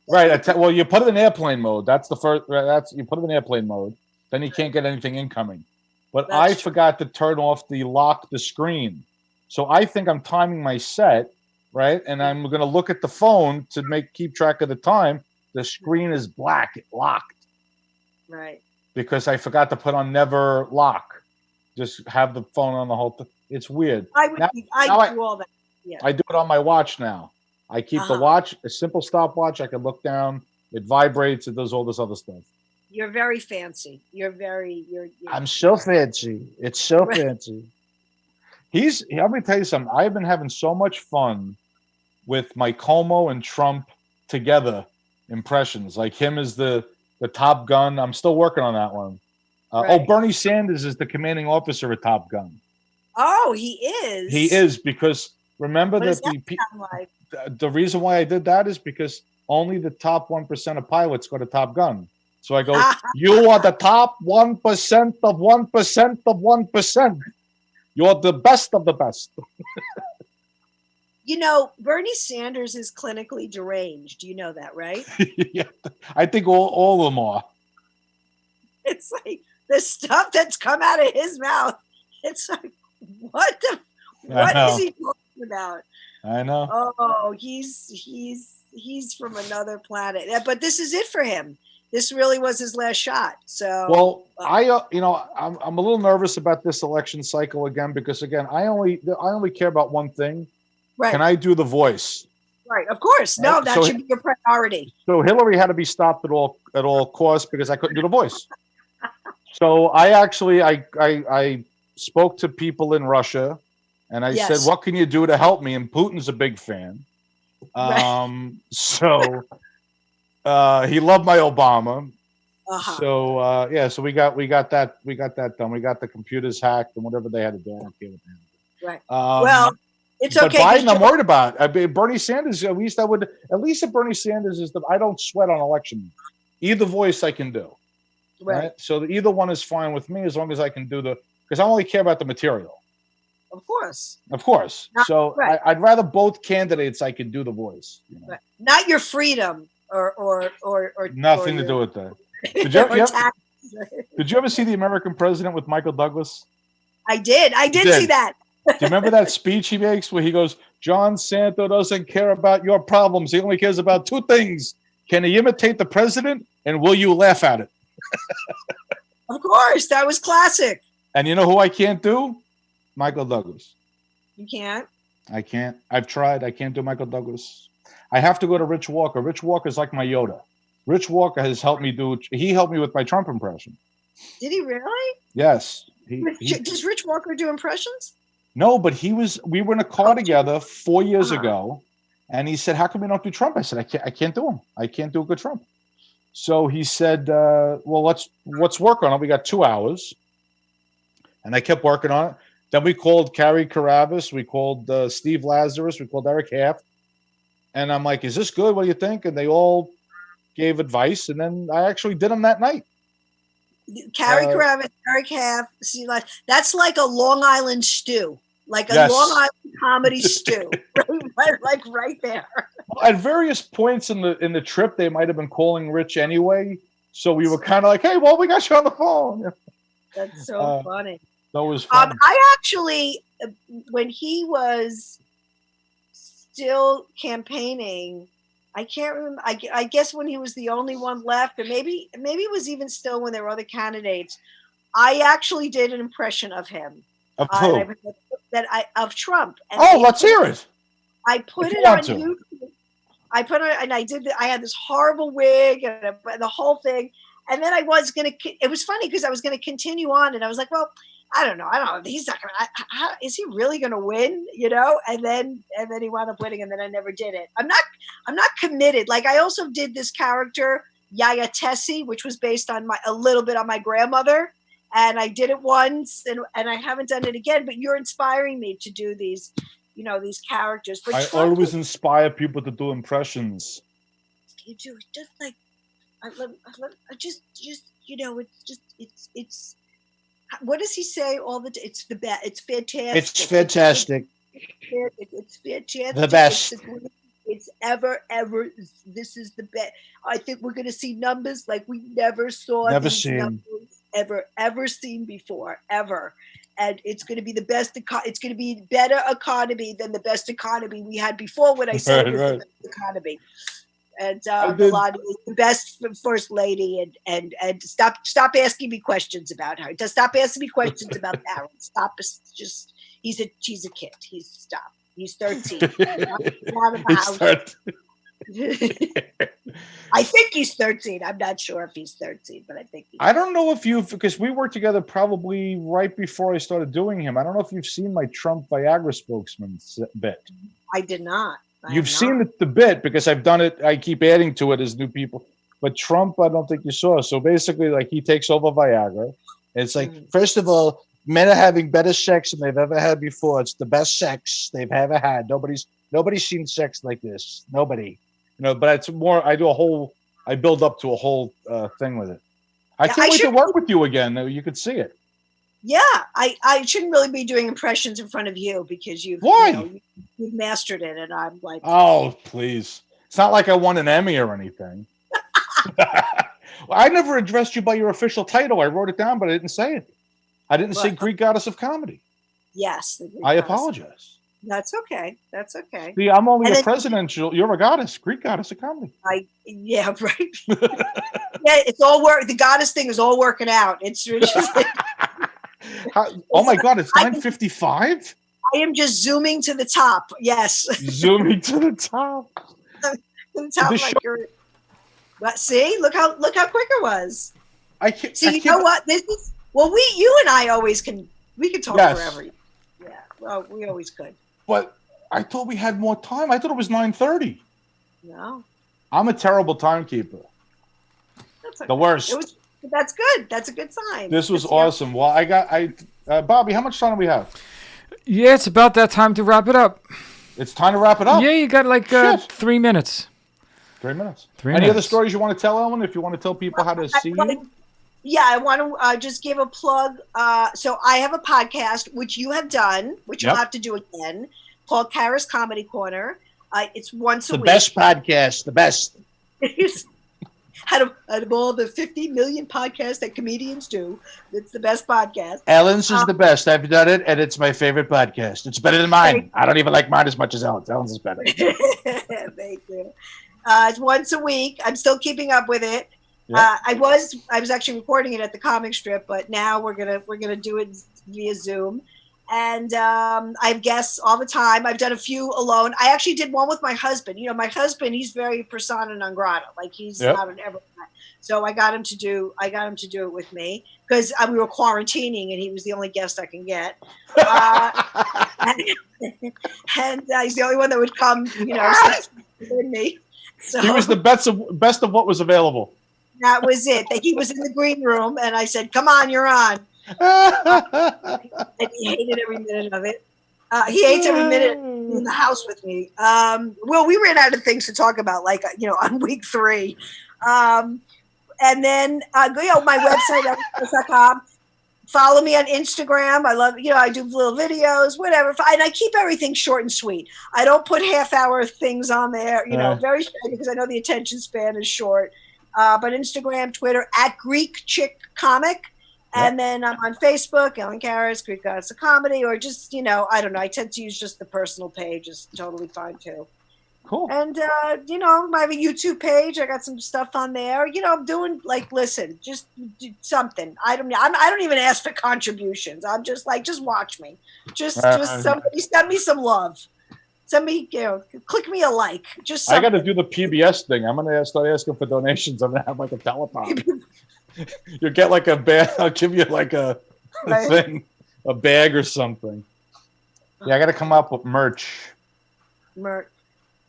Right. Well, you put it in airplane mode. That's the first. You put it in airplane mode. Then you can't get anything incoming. But I forgot to turn off the screen. So I think I'm timing my set, right? And I'm going to look at the phone to keep track of the time. The screen is black, locked. Right. Because I forgot to put on never lock. Just have the phone on the whole thing. It's weird. I do all that. Yeah. I do it on my watch now. I keep the watch, a simple stopwatch. I can look down. It vibrates. It does all this other stuff. You're very fancy. I'm so fancy. It's so fancy. Let me tell you something. I've been having so much fun with my Como and Trump together impressions. Like him as the Top Gun. I'm still working on that one. Bernie Sanders is the commanding officer of Top Gun. Oh, he is. He is, because remember what that the reason why I did that is because only the top 1% of pilots go to Top Gun. So I go, you are the top 1% of 1% of 1%. You're the best of the best. Bernie Sanders is clinically deranged. You know that, right? Yeah, I think all of them are. It's like the stuff that's come out of his mouth. It's like, what is he talking about? I know. Oh, he's from another planet. But this is it for him. This really was his last shot. So, well, I'm a little nervous about this election cycle again because I only care about one thing. Right. Can I do the voice? Right. Of course. No, that should be your priority. So Hillary had to be stopped at all costs because I couldn't do the voice. So I spoke to people in Russia. And I said, what can you do to help me? And Putin's a big fan. So he loved my Obama. So so we got that done. We got the computers hacked and whatever they had to do. I don't care what they had to do. Right. It's okay. But Biden, I'm worried about. Bernie Sanders, at least if Bernie Sanders is I don't sweat on election. Either voice I can do. Right. So either one is fine with me as long as I can do because I only care about the material. Of course. So I'd rather both candidates I can do the voice. Right. Not your freedom or nothing to do with that. Did you ever see The American President with Michael Douglas? I did see that. Do you remember that speech he makes where he goes, John Santo doesn't care about your problems. He only cares about two things. Can he imitate the president? And will you laugh at it? Of course. That was classic. And you know who I can't do? Michael Douglas. You can't? I can't. I've tried. I can't do Michael Douglas. I have to go to Rich Walker. Rich Walker's like my Yoda. Rich Walker has helped me do. He helped me with my Trump impression. Did he really? Yes. Does Rich Walker do impressions? No, but we were in a car together 4 years ago, and he said, "How come you don't do Trump?" I said, "I can't do him. I can't do a good Trump." So he said, "Well, let's work on it." We got 2 hours, and I kept working on it. Then we called Karis, we called Steve Lazarus, we called Eric Haft, and I'm like, "Is this good? What do you think?" And they all gave advice, and then I actually did them that night. Karis, Eric Haft, that's like a Long Island stew. Like a Yes. Long Island comedy stew, right there. At various points in the trip, they might have been calling Rich anyway, so we were kind of like, "Hey, well, we got you on the phone." That's so funny. That was fun. I actually, when he was still campaigning, I can't remember. I guess when he was the only one left, or maybe it was even still when there were other candidates. I actually did an impression of him. Of who? Of Trump. And Let's hear it. I put it on YouTube. I had this horrible wig and the whole thing. And then it was funny because I was going to continue on, and I was like, well, I don't know. He's not going to, is he really going to win? And then he wound up winning, and then I never did it. I'm not committed. Like, I also did this character, Yaya Tessie, which was based on a little bit on my grandmother. And I did it once, and I haven't done it again. But you're inspiring me to do these, these characters. But I always inspire people to do impressions. You do just like I just it's. What does he say all the time? It's the best. It's fantastic. It's fantastic. It's fantastic. The best. It's ever. This is the best. I think we're going to see numbers like we never saw. Ever seen before, ever. And it's going to be the best. It's going to be better economy than the best economy we had before. When I said it was the best economy, and Melania is the best first lady. And stop asking me questions about her. Just stop asking me questions about Aaron. Stop. Just she's a kid. He's 13. Out of the house. I think he's 13. I'm not sure if he's 13, but I think I don't know if because we worked together probably right before I started doing him. I don't know if you've seen my Trump Viagra spokesman bit. I did not. You've seen the bit because I've done it. I keep adding to it as new people. But Trump, I don't think you saw. So basically, like, he takes over Viagra. It's like, first of all, men are having better sex than they've ever had before. It's the best sex they've ever had. Nobody's seen sex like this. Nobody. But it's more. I build up to a whole thing with it. I can't wait to work with you again. You could see it. Yeah, I shouldn't really be doing impressions in front of you because you've mastered it, and I'm like, oh, please. It's not like I won an Emmy or anything. I never addressed you by your official title. I wrote it down, but I didn't say it. I didn't say Greek goddess of comedy. Yes. I apologize. That's okay. See, I'm only a presidential. You're a goddess, Greek goddess of comedy. Yeah, right. Yeah, it's all work. The goddess thing is all working out. It's just. Oh my God! It's 9:55. I am just zooming to the top. Yes. Zooming to the top. To the top, see, look how quick it was. You know what? This is you and I always can. We can talk forever. Yeah. Well, we always could. But I thought we had more time. I thought it was 9:30. No. I'm a terrible timekeeper. That's okay. The worst. That's good. That's a good sign. This was awesome. Well, Bobby, how much time do we have? Yeah, it's about that time to wrap it up. It's time to wrap it up. Yeah, you got like 3 minutes. 3 minutes. Any other stories you want to tell, Ellen? If you want to tell people how to see you? Yeah, I want to just give a plug. So I have a podcast, which you have done, which you'll have to do again, called Karis Comedy Corner. It's once a week. The best podcast. The best. Out of all the 50 million podcasts that comedians do, it's the best podcast. Ellen's is the best. I've done it, and it's my favorite podcast. It's better than mine. I don't even like mine as much as Ellen's. Ellen's is better. Thank you. It's once a week. I'm still keeping up with it. Yep. I was actually recording it at the comic strip, but now we're gonna do it via Zoom. And I have guests all the time. I've done a few alone. I actually did one with my husband. You know, my husband, he's very persona non grata. Like he's not an ever. So I got him to do it with me because we were quarantining and he was the only guest I can get. And he's the only one that would come, you know, with me. So He was the best of what was available. that was it. He was in the green room and I said, "Come on, you're on." And he hated every minute of it. He hates every minute in the house with me. Well, we ran out of things to talk about, like, you know, on week 3. And then, you know, my website, ellenkaris.com. Follow me on Instagram. I love, you know, I do little videos, whatever. And I keep everything short and sweet. I don't put half-hour things on there, you know, very short because I know the attention span is short. But Instagram, Twitter, at Greek Chick Comic. And then I'm on Facebook, Ellen Karis, Greek Goddess of Comedy, or just, you know, I don't know. I tend to use just the personal page. It's totally fine, too. Cool. And, you know, I have a YouTube page. I got some stuff on there. You know, I'm doing, like, listen, just do something. I don't even ask for contributions. I'm just like, just watch me. Just somebody send me some love. Send me, you know, click me a like. Just something. I got to do the PBS thing. I'm going to start asking for donations. I'm going to have like a telethon. You get like a bag. I'll give you like a thing, a bag or something. Yeah, I got to come up with merch.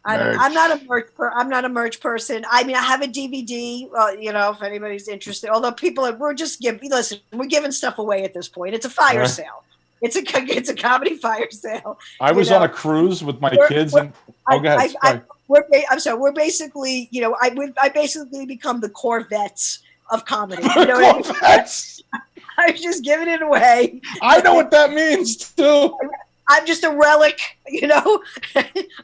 I'm not a merch person. I mean, I have a DVD. You know, if anybody's interested. Although we're giving stuff away at this point. It's a fire sale. It's a comedy fire sale. I was on a cruise with my kids, go ahead. We're basically, you know, I basically become the Corvettes of comedy. You know what I mean? I was just giving it away. I know what that means too. I'm just a relic, you know,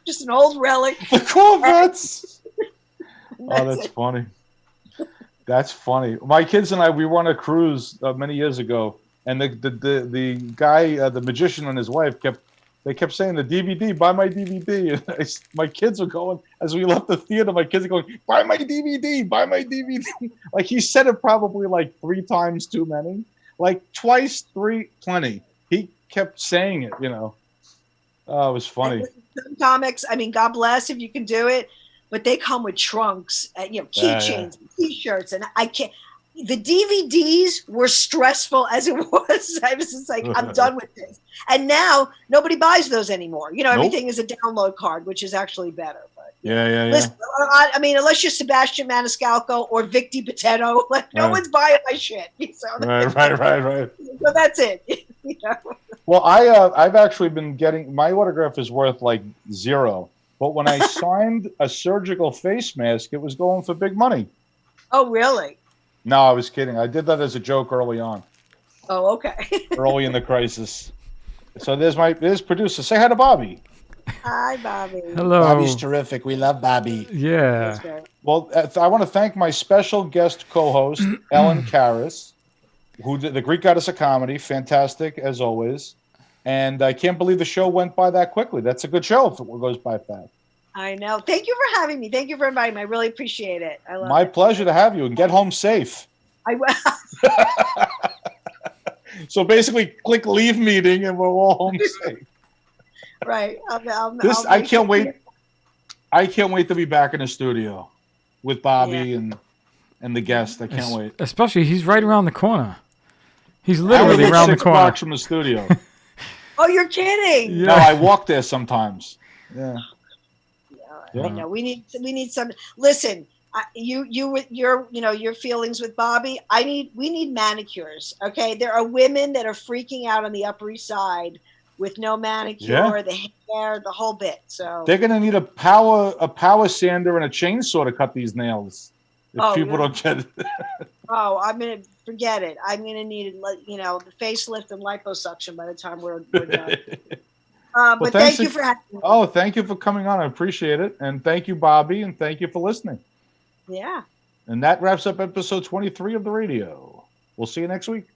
just an old relic. The Corvettes. That's funny. That's funny. My kids and I, we were on a cruise many years ago, and the guy, the magician and his wife kept saying the DVD, buy my DVD. And my kids were going, as we left the theater, my kids are going, buy my DVD, buy my DVD. Like he said it probably like 3 times too many, like twice, 3, plenty. He kept saying it, you know. Oh, it was funny. Some comics, I mean, God bless if you can do it, but they come with trunks, and, you know, keychains, T-shirts, and I can't. The DVDs were stressful as it was. I was just like, I'm done with this. And now nobody buys those anymore. You know, everything is a download card, which is actually better. But listen, I mean, unless you're Sebastian Maniscalco or Vic DiPotetto, like no one's buying my shit. So Right. So that's it. You know? Well, I've actually been getting, my autograph is worth like 0. But when I signed a surgical face mask, it was going for big money. Oh, really? No, I was kidding. I did that as a joke early on. Oh, okay. Early in the crisis. So there's producer. Say hi to Bobby. Hi, Bobby. Hello. Bobby's terrific. We love Bobby. Yeah. Well, I want to thank my special guest co-host, Ellen Karis, who did the Greek Goddess of Comedy. Fantastic, as always. And I can't believe the show went by that quickly. That's a good show if it goes by fast. I know. Thank you for having me. Thank you for inviting me. I really appreciate it. I love My it. pleasure to have you, and get home safe. I will. So basically, click leave meeting, and we're all home safe. Right. I can't wait. I can't wait to be back in the studio with Bobby and the guest. I can't wait. Especially, he's right around the corner. He's literally around the 6 corner. blocks from the studio. Oh, you're kidding. Yeah. No, I walk there sometimes. Yeah. I know. We need some. Listen, your feelings with Bobby. We need manicures. Okay, there are women that are freaking out on the Upper East Side with no manicure, the hair, the whole bit. So they're gonna need a power sander and a chainsaw to cut these nails. If people don't get it. I'm gonna forget it. I'm gonna need the facelift and liposuction by the time we're done. But thank you for having me. Oh, thank you for coming on. I appreciate it. And thank you, Bobby, and thank you for listening. Yeah. And that wraps up episode 23 of the radio. We'll see you next week.